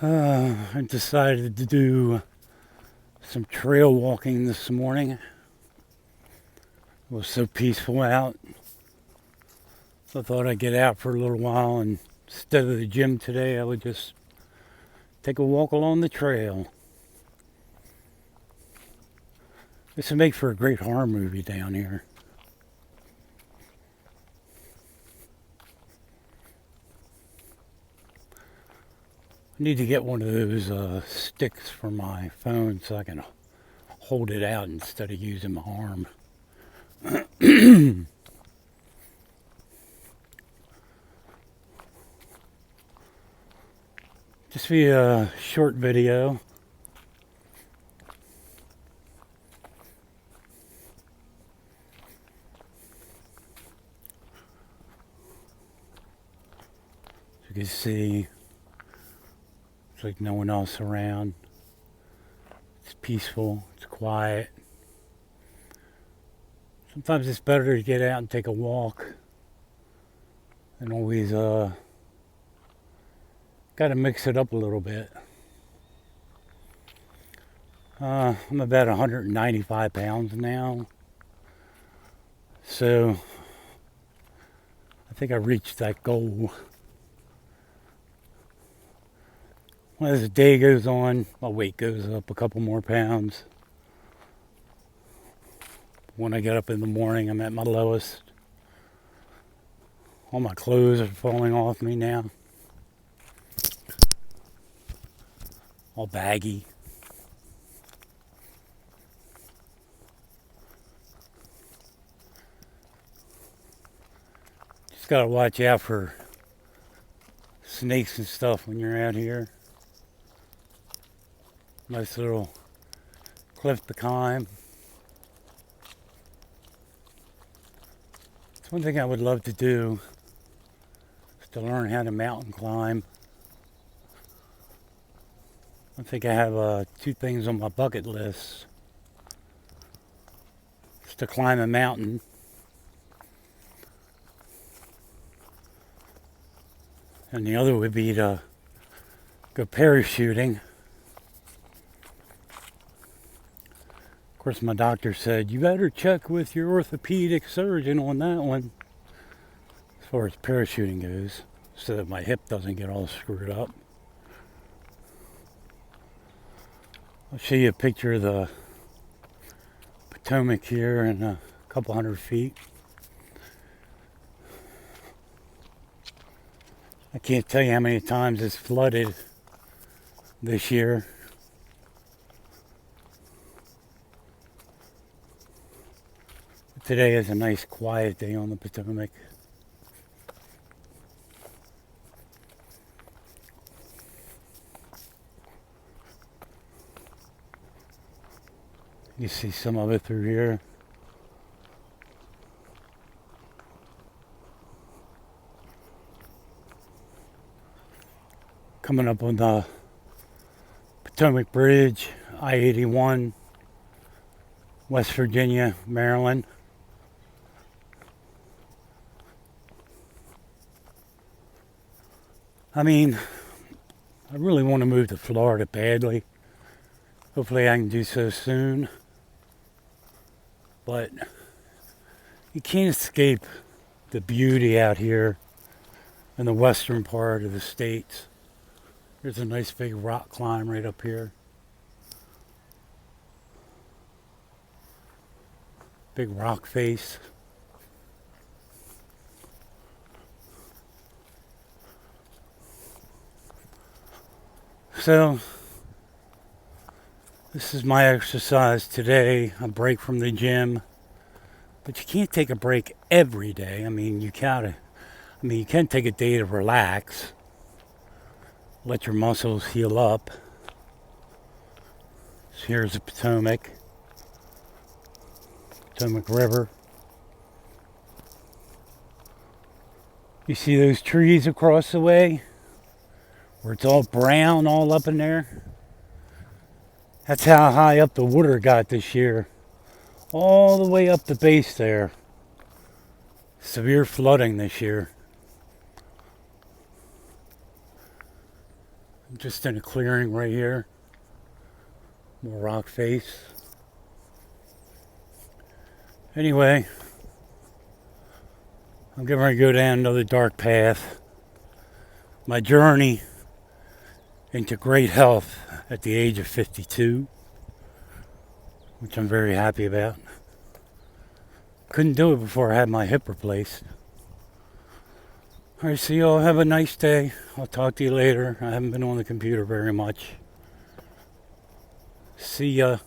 I decided to do some trail walking this morning. It was so peaceful out. So I thought I'd get out for a little while, and instead of the gym today, I would just take a walk along the trail. This would make for a great horror movie down here. I need to get one of those sticks for my phone so I can hold it out instead of using my arm. Just be a short video. As you can see, it's like no one else around. It's peaceful, it's quiet. Sometimes it's better to get out and take a walk and always got to mix it up a little bit. I'm about 195 pounds now, so I think I reached that goal. As the day goes on, my weight goes up a couple more pounds. When I get up in the morning, I'm at my lowest. All my clothes are falling off me now. All baggy. Just gotta watch out for snakes and stuff when you're out here. Nice little cliff to climb. It's one thing I would love to do, is to learn how to mountain climb. I think I have two things on my bucket list. Just to climb a mountain. And the other would be to go parachuting. Of course, my doctor said, you better check with your orthopedic surgeon on that one, as far as parachuting goes, so that my hip doesn't get all screwed up. I'll show you a picture of the Potomac here in a couple hundred feet. I can't tell you how many times it's flooded this year. Today is a nice quiet day on the Potomac. You see some of it through here. Coming up on the Potomac Bridge, I-81, West Virginia, Maryland. I mean, I really want to move to Florida badly. Hopefully I can do so soon. But you can't escape the beauty out here in the western part of the States. There's a nice big rock climb right up here. Big rock face. So, this is my exercise today, a break from the gym. But you can't take a break every day. I mean, you can take a day to relax. Let your muscles heal up. So here's the Potomac River. You see those trees across the way? Where it's all brown all up in there? That's how high up the water got this year. All the way up the base there. Severe flooding this year. I'm just in a clearing right here. More rock face. Anyway, I'm getting ready to go down another dark path. My journey into great health at the age of 52, which I'm very happy about. Couldn't do it before I had my hip replaced. Alright, so y'all have a nice day. I'll talk to you later. I haven't been on the computer very much. See ya.